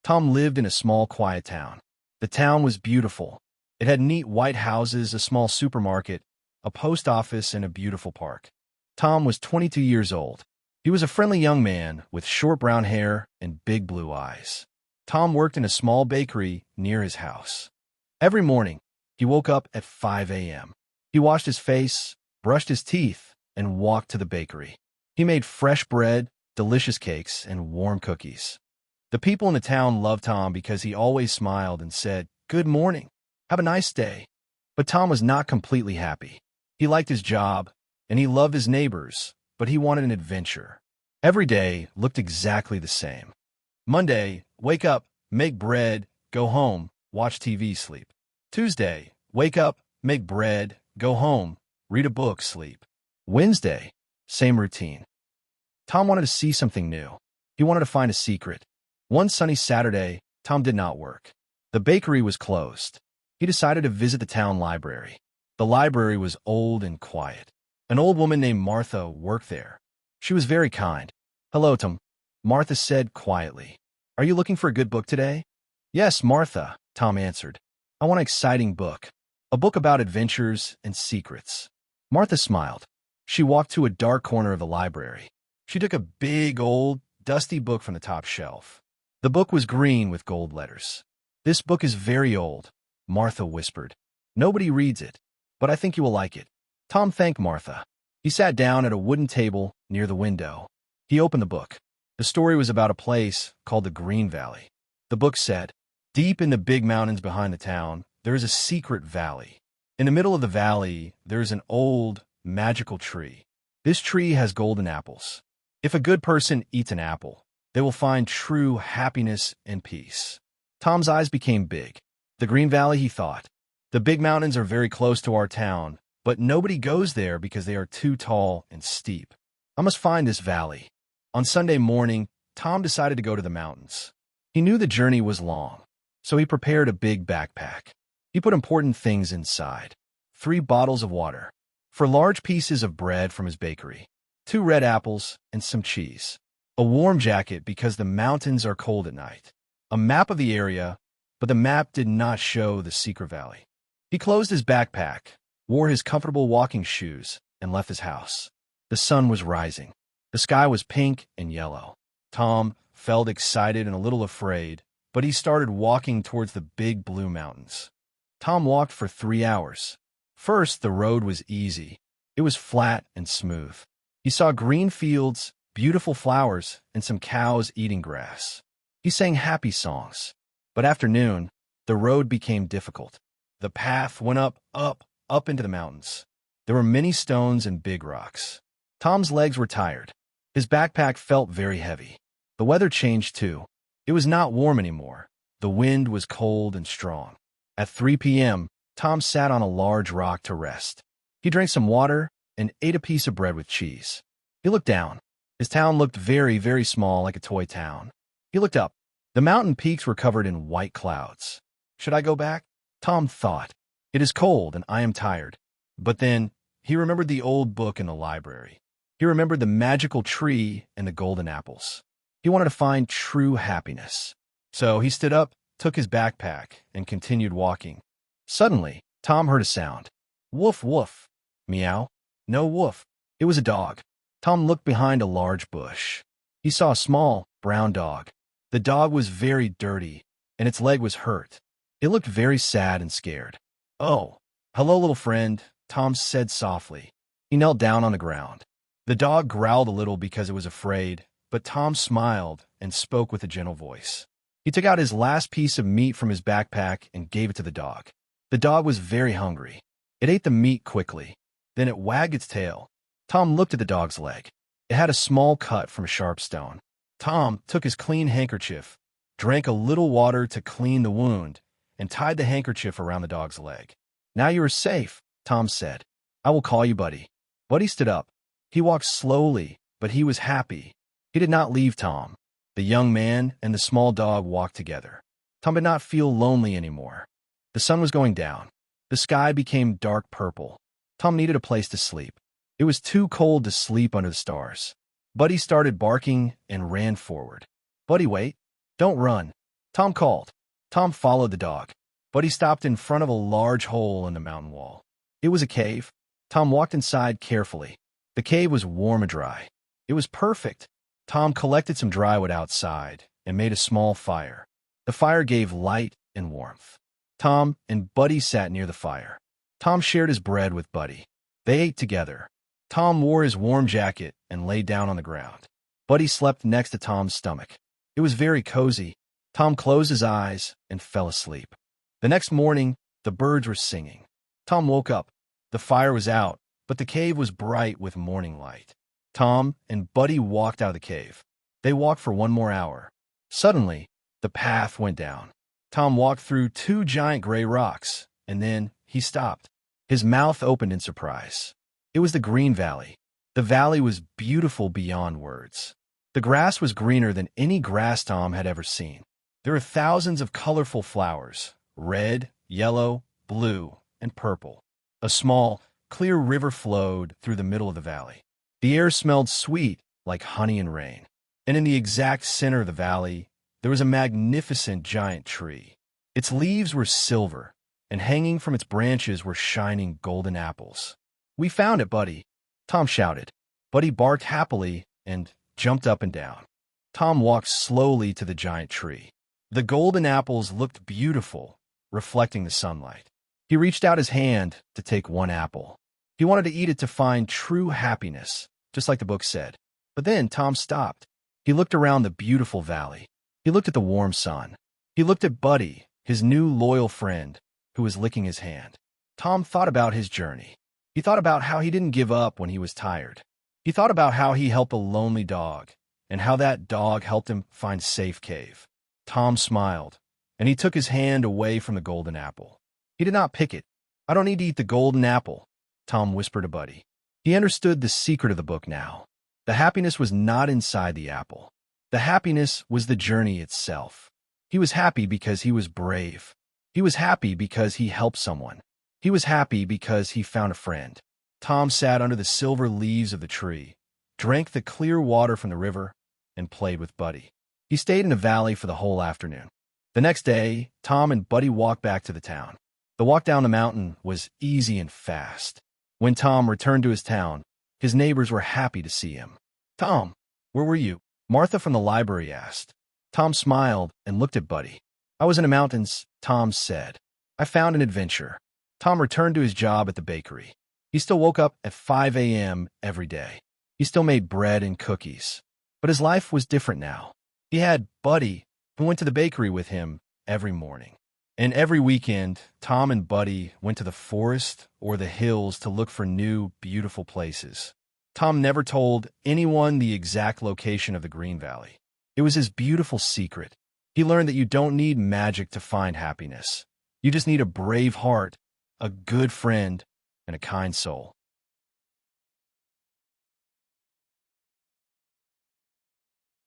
Tom lived in a small, quiet town. The town was beautiful. It had neat white houses, a small supermarket, a post office, and a beautiful park. Tom was 22 years old. He was a friendly young man with short brown hair and big blue eyes. Tom worked in a small bakery near his house. Every morning, he woke up at 5 a.m. He washed his face, brushed his teeth, and walked to the bakery. He made fresh bread, delicious cakes, and warm cookies. The people in the town loved Tom because he always smiled and said, "Good morning. Have a nice day." But Tom was not completely happy. He liked his job, and he loved his neighbors, but he wanted an adventure. Every day looked exactly the same. Monday, wake up, make bread, go home, watch TV, sleep. Tuesday, wake up, make bread, go home, read a book, sleep. Wednesday, same routine. Tom wanted to see something new. He wanted to find a secret. One sunny Saturday, Tom did not work. The bakery was closed. He decided to visit the town library. The library was old and quiet. An old woman named Martha worked there. She was very kind. "Hello, Tom," Martha said quietly. "Are you looking for a good book today?" "Yes, Martha," Tom answered. "I want an exciting book. A book about adventures and secrets." Martha smiled. She walked to a dark corner of the library. She took a big, old, dusty book from the top shelf. The book was green with gold letters. "This book is very old," Martha whispered. "Nobody reads it, but I think you will like it." Tom thanked Martha. He sat down at a wooden table near the window. He opened the book. The story was about a place called the Green Valley. The book said, "Deep in the big mountains behind the town, there is a secret valley. In the middle of the valley, there is an old, magical tree. This tree has golden apples. If a good person eats an apple, they will find true happiness and peace." Tom's eyes became big. The Green Valley, he thought. The big mountains are very close to our town, but nobody goes there because they are too tall and steep. I must find this valley. On Sunday morning, Tom decided to go to the mountains. He knew the journey was long, so he prepared a big backpack. He put important things inside: 3 bottles of water, 4 large pieces of bread from his bakery, 2 red apples, and some cheese. A warm jacket because the mountains are cold at night. A map of the area, but the map did not show the secret valley. He closed his backpack, wore his comfortable walking shoes, and left his house. The sun was rising. The sky was pink and yellow. Tom felt excited and a little afraid, but he started walking towards the big blue mountains. Tom walked for 3 hours. First, the road was easy. It was flat and smooth. He saw green fields, beautiful flowers, and some cows eating grass. He sang happy songs. But after noon, the road became difficult. The path went up into the mountains. There were many stones and big rocks. Tom's legs were tired. His backpack felt very heavy. The weather changed too. It was not warm anymore. The wind was cold and strong. At 3 p.m., Tom sat on a large rock to rest. He drank some water and ate a piece of bread with cheese. He looked down. His town looked very, very small, like a toy town. He looked up. The mountain peaks were covered in white clouds. Should I go back? Tom thought. It is cold and I am tired. But then he remembered the old book in the library. He remembered the magical tree and the golden apples. He wanted to find true happiness. So he stood up, took his backpack, and continued walking. Suddenly, Tom heard a sound. Woof, woof. Meow. No woof. It was a dog. Tom looked behind a large bush. He saw a small, brown dog. The dog was very dirty, and its leg was hurt. It looked very sad and scared. "Oh, hello, little friend," Tom said softly. He knelt down on the ground. The dog growled a little because it was afraid, but Tom smiled and spoke with a gentle voice. He took out his last piece of meat from his backpack and gave it to the dog. The dog was very hungry. It ate the meat quickly. Then it wagged its tail. Tom looked at the dog's leg. It had a small cut from a sharp stone. Tom took his clean handkerchief, drank a little water to clean the wound, and tied the handkerchief around the dog's leg. "Now you are safe," Tom said. "I will call you Buddy." Buddy stood up. He walked slowly, but he was happy. He did not leave Tom. The young man and the small dog walked together. Tom did not feel lonely anymore. The sun was going down. The sky became dark purple. Tom needed a place to sleep. It was too cold to sleep under the stars. Buddy started barking and ran forward. "Buddy, wait. Don't run." Tom called. Tom followed the dog. Buddy stopped in front of a large hole in the mountain wall. It was a cave. Tom walked inside carefully. The cave was warm and dry. It was perfect. Tom collected some dry wood outside and made a small fire. The fire gave light and warmth. Tom and Buddy sat near the fire. Tom shared his bread with Buddy. They ate together. Tom wore his warm jacket and lay down on the ground. Buddy slept next to Tom's stomach. It was very cozy. Tom closed his eyes and fell asleep. The next morning, the birds were singing. Tom woke up. The fire was out, but the cave was bright with morning light. Tom and Buddy walked out of the cave. They walked for one more hour. Suddenly, the path went down. Tom walked through two giant gray rocks, and then he stopped. His mouth opened in surprise. It was the Green Valley. The valley was beautiful beyond words. The grass was greener than any grass Tom had ever seen. There were thousands of colorful flowers, red, yellow, blue, and purple. A small, clear river flowed through the middle of the valley. The air smelled sweet, like honey and rain. And in the exact center of the valley, there was a magnificent giant tree. Its leaves were silver, and hanging from its branches were shining golden apples. "We found it, Buddy," Tom shouted. Buddy barked happily and jumped up and down. Tom walked slowly to the giant tree. The golden apples looked beautiful, reflecting the sunlight. He reached out his hand to take one apple. He wanted to eat it to find true happiness, just like the book said. But then Tom stopped. He looked around the beautiful valley. He looked at the warm sun. He looked at Buddy, his new loyal friend, who was licking his hand. Tom thought about his journey. He thought about how he didn't give up when he was tired. He thought about how he helped a lonely dog, and how that dog helped him find a safe cave. Tom smiled, and he took his hand away from the golden apple. He did not pick it. "I don't need to eat the golden apple," Tom whispered to Buddy. He understood the secret of the book now. The happiness was not inside the apple. The happiness was the journey itself. He was happy because he was brave. He was happy because he helped someone. He was happy because he found a friend. Tom sat under the silver leaves of the tree, drank the clear water from the river, and played with Buddy. He stayed in the valley for the whole afternoon. The next day, Tom and Buddy walked back to the town. The walk down the mountain was easy and fast. When Tom returned to his town, his neighbors were happy to see him. "Tom, where were you?" Martha from the library asked. Tom smiled and looked at Buddy. "I was in the mountains," Tom said. "I found an adventure." Tom returned to his job at the bakery. He still woke up at 5 a.m. every day. He still made bread and cookies. But his life was different now. He had Buddy, who went to the bakery with him every morning. And every weekend, Tom and Buddy went to the forest or the hills to look for new, beautiful places. Tom never told anyone the exact location of the Green Valley. It was his beautiful secret. He learned that you don't need magic to find happiness. You just need a brave heart, a good friend, and a kind soul.